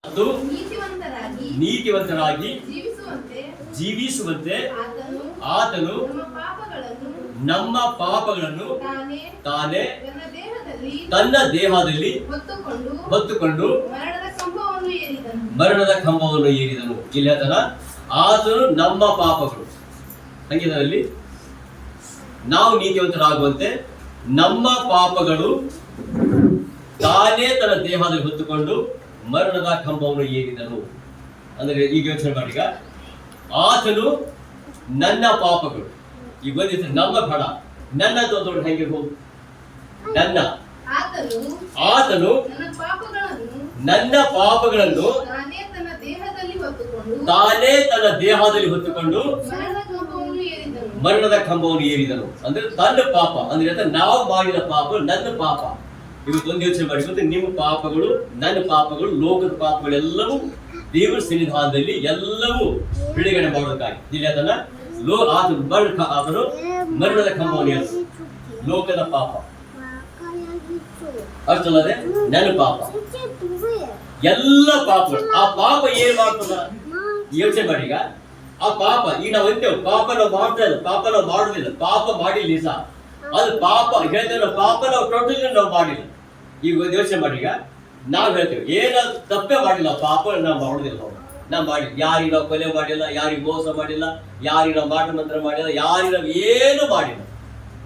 ಮತ್ತು ನೀತಿವಂತರಾಗಿ ಜೀವಿಸುವಂತೆ ಆತನು ನಮ್ಮ ಪಾಪಗಳನ್ನು ತಾನೇ ತನ್ನ ದೇಹದಲ್ಲಿ ಹೊತ್ತುಕೊಂಡು ಮರಣದ ಕಂಬವನ್ನು ಏರಿದನು. ಇಲ್ಲಿ ಆತನು ನಮ್ಮ ಪಾಪಗಳು ಸಂಗೀತದಲ್ಲಿ ನಾವು ನೀತಿವಂತರಾಗುವಂತೆ ನಮ್ಮ ಪಾಪಗಳು ತಾನೇ ತನ್ನ ದೇಹದಲ್ಲಿ ಹೊತ್ತುಕೊಂಡು ಮರಣದ ಕಂಬವನ್ನು ಏರಿದನು. ಅಂದ್ರೆ ಈಗ ಯೋಚನೆ ಮಾಡಿ, ಈಗ ಆತನು ನನ್ನ ಪಾಪಗಳು ಈಗ ಬಂದಿತ್ತು ನಮ್ಮ ಫಲ ನನ್ನ ದೊಡ್ಡ ಹೆಂಗೆ ಹೋಗು ನನ್ನ ಆತನು ನನ್ನ ಪಾಪಗಳನ್ನು ತಾನೇ ತನ್ನ ದೇಹದಲ್ಲಿ ಹೊತ್ತುಕೊಂಡು ಮರಣದ ಕಂಬವನ್ನು ಏರಿದನು. ಅಂದ್ರೆ ತನ್ನ ಪಾಪ ಅಂದ್ರೆ ನಾವು ಮಾಡಿದ ಪಾಪ ನನ್ನ ಪಾಪ. ಇವತ್ತೊಂದು ಯೋಚನೆ ಮಾಡಿ, ಮತ್ತೆ ನಿಮ್ಮ ಪಾಪಗಳು ನನ್ನ ಪಾಪಗಳು ಲೋಕದ ಪಾಪಗಳೆಲ್ಲವೂ ದೇವರ ಸನ್ನಿಧಾನದಲ್ಲಿ ಎಲ್ಲವೂ ಬಿಡುಗಡೆ ಮಾಡೋದಕ್ಕಾಗಿ ಇಲ್ಲಿ ಅದನ್ನ ಆತನು ಮರಣದ ಕಂಬವನ್ನು ಏರಿದ ಲೋಕದ ಪಾಪ ಅಷ್ಟಲ್ಲದೆ ನನ್ನ ಪಾಪ ಎಲ್ಲ ಪಾಪಗಳು. ಆ ಪಾಪ ಏನ್ ಮಾಡ್ತದ ಯೋಚನೆ ಮಾಡಿ. ಈಗ ಆ ಪಾಪ ಈಗ ನಾವು ಅಂತೇವೆ ಪಾಪ ನಾವು ಮಾಡ್ತಾ ಇಲ್ಲ, ಪಾಪ ನಾವು ಮಾಡುದಿಲ್ಲ, ಪಾಪ ಮಾಡಿಲ್ಲ ಸಹ ಅದು ಪಾಪ ಹೇಳ್ತೇವೆ. ಪಾಪ ನಾವು ಟೋಟಲಿ ನಾವು ಮಾಡಿಲ್ಲ. ಈಗ ಒಂದು ಯೋಚನೆ ಮಾಡಿ, ಈಗ ನಾವು ಹೇಳ್ತೇವೆ ಏನ ತಪ್ಪೇ ಮಾಡಿಲ್ಲ, ಪಾಪ ನಾವು ಮಾಡುದಿಲ್ಲ. ನಾವು ಮಾಡಿಲ್ಲ, ಯಾರಿಗೆ ನಾವು ಕೊಲೆ ಮಾಡಿಲ್ಲ, ಯಾರಿಗೆ ಮೋಸ ಮಾಡಿಲ್ಲ, ಯಾರಿಗೆ ನಾವು ಮಾಟ ಮಂತ್ರ ಮಾಡಿಲ್ಲ, ಯಾರಿಗೆ ನಾವು ಏನು ಮಾಡಿಲ್ಲ.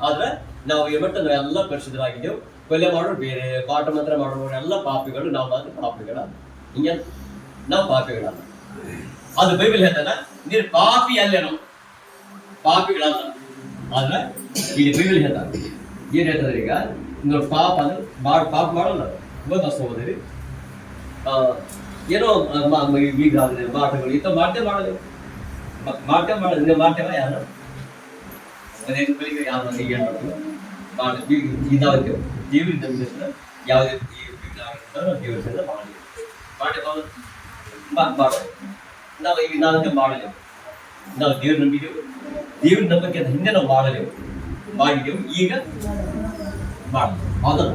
ಆದ್ರೆ ನಾವು ಏಮಟ್ಟ ನಾವೆಲ್ಲ ಪರಿಶುದ್ಧರಾಗಿದ್ದೆವು. ಕೊಲೆ ಮಾಡೋರು ಬೇರೆ, ಪಾಠ ಮಂತ್ರ ಮಾಡೋರು ಎಲ್ಲ ಪಾಪಿಗಳು, ನಾವು ಮಾತ್ರ ಪಾಪಿಗಳ. ಹಿಂಗೆ ನಾವು ಪಾಪಿಗಳಲ್ಲ. ಅದು ಬೈಬಲ್ ಹೇಳ್ತಾನ ನೀನು ಪಾಪಿ ಅಲ್ಲೇನೋ ಪಾಪಿಗಳಲ್ಲ. ಆದ್ರೆ ಇಲ್ಲಿ ಬೈಬಲ್ ಹೇಳ್ತಾನೆ ಏನ್ ಹೇಳ್ತಾರೆ, ಈಗ ನೋಡಿ ಪಾಪ ಅಂದ್ರೆ ಪಾಪ ಮಾಡಲ್ಲ ಹೋದ್ರಿ ಏನೋ ಈಗ ಮಾಟಗಳು ಇಂಥ ಮಾಡ್ತೇವೆ ಮಾಡೋದು ಮಾಡ್ತೇವ ಯಾರು ಮನೆ ಯಾರು ಏನ್ ಮಾಡೋದು ಇದಾಗ್ತೇವೆ ದೇವ್ರ ನಂಬಿಕೆ ಯಾವುದೇ ದೇವರಿಂದ ಮಾಡೋದು ನಾವು ಈಗ ನಾವಂತೆ ಮಾಡಲೇವು. ನಾವು ದೇವ್ರ ನಂಬಿದೆವು, ದೇವ್ರ ನಂಬಿಕೆ ಅಂತ ಹಿಂದೆ ನಾವು ಮಾಡಿದೆವು ಈಗ ಮಾಡೋದು ಹೌದಲ್ಲ.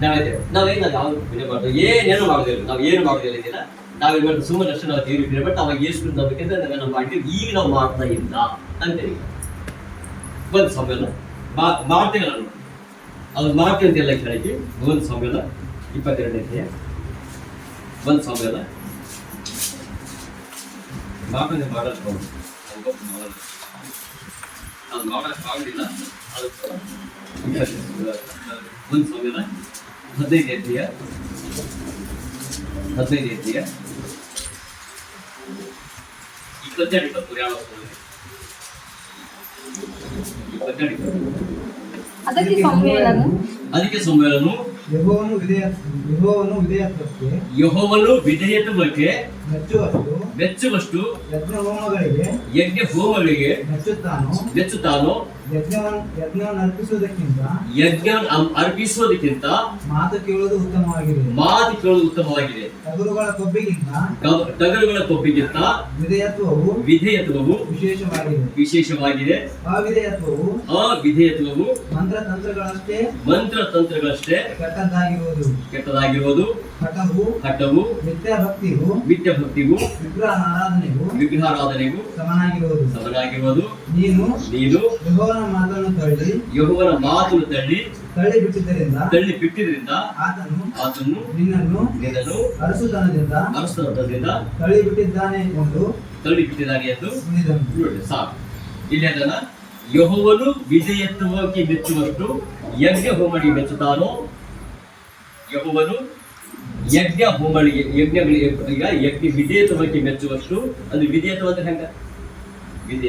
ನಾವೇನು ಯಾವ್ದು ಪೂಜೆ ಮಾಡೋದು ಏನೇನು ಮಾಡೋದಿಲ್ಲ, ನಾವು ಏನು ಮಾಡೋದಿಲ್ಲ. ಇದನ್ನ ನಾವೇನು ಮಾಡೋದು ಸುಮ್ಮನೆ ಅಷ್ಟು ನಾವು ದೇವ್ರಿಗೆ ಬಟ್ ಅವಾಗ ಎಷ್ಟು ನಂಬಿಕೆ ಅಂತ ನಾವು ಮಾಡಿದ್ವಿ. ಈಗ ನಾವು ಮಾಡ್ತಾ ಇಲ್ಲ ಅಂತೇಳಿ ಒಂದು ಸಮ್ಮೇಳ ಮಾಡ್ತೇವೆ. ನಾನು ಅದು ಮಾಡ್ತೇವೆ ಅಂತೆಲ್ಲ ಕೇಳಕ್ಕೆ ಒಂದು ಸಮ್ಮೇಳ 22ನೇ ಒಂದು ಸಮ್ಮೇಳ ಮಾಡೋದು ಅದು ಮಾಡೋಕ್ಕಾಗಲಿಲ್ಲ. ಅದು ಒಂದು ಸಮ್ಮೇಳ 15ನೇ ಅದಕ್ಕೆ ಸಮ್ಮೇಳನು ಯೆಹೋವನು ವಿಧೇಯತ್ವಕ್ಕೆ ಮೆಚ್ಚುವಷ್ಟು ಯಜ್ಞ ಹೋಮಗಳಿಗೆ ಮೆಚ್ಚುತ್ತಾನೋ ಯಜ್ಞ ಅರ್ಪಿಸುವುದಕ್ಕಿಂತ ಮಾತು ಕೇಳುವುದು ಉತ್ತಮವಾಗಿದೆ. ಟಗರುಗಳ ಕೊಬ್ಬಿಗಿಂತ ವಿಧೇಯತ್ವವು ವಿಶೇಷವಾಗಿದೆ. ಅವಿಧೇಯತ್ವವು ಮಂತ್ರತಂತ್ರಗಳಷ್ಟೇ ಕೆಟ್ಟದಾಗಿರುವುದು. ಹಠವು ಮಿಥ್ಯಾಭಕ್ತಿಗೂ ವಿಗ್ರಹಾರಾಧನೆಗೂ ಸಮನಾಗಿರುವುದು. ನೀನು ಯೆಹೋವನ ಮಾತನ್ನು ತಳ್ಳಿ ಬಿಟ್ಟಿದ್ದರಿಂದ ಆತನು ನಿನ್ನನ್ನು ಅರಸುತನದಿಂದ ತಳ್ಳಿ ಬಿಟ್ಟಿದ್ದಾನೆ ಎಂದು ಸಾಕು. ಇಲ್ಲಿ ಅದನ್ನ ಯೆಹೋವನು ವಿಧೇಯತ್ವಕ್ಕೆ ಮೆಚ್ಚುವಷ್ಟು ಯಜ್ಞ ಹೋಮಗಳಿಗೆ ಮೆಚ್ಚುತ್ತಾನೋ. ಯೆಹೋವನು ಯಜ್ಞ ಹೋಮಗಳಿಗೆ ಯಜ್ಞ ವಿಧೇಯತ್ವಕ್ಕೆ ಮೆಚ್ಚುವಷ್ಟು. ಅದು ವಿಧೇಯತ್ವ ಅಂದ್ರೆ ಹೆಂಗ ವಿಧೇಯತ್ವ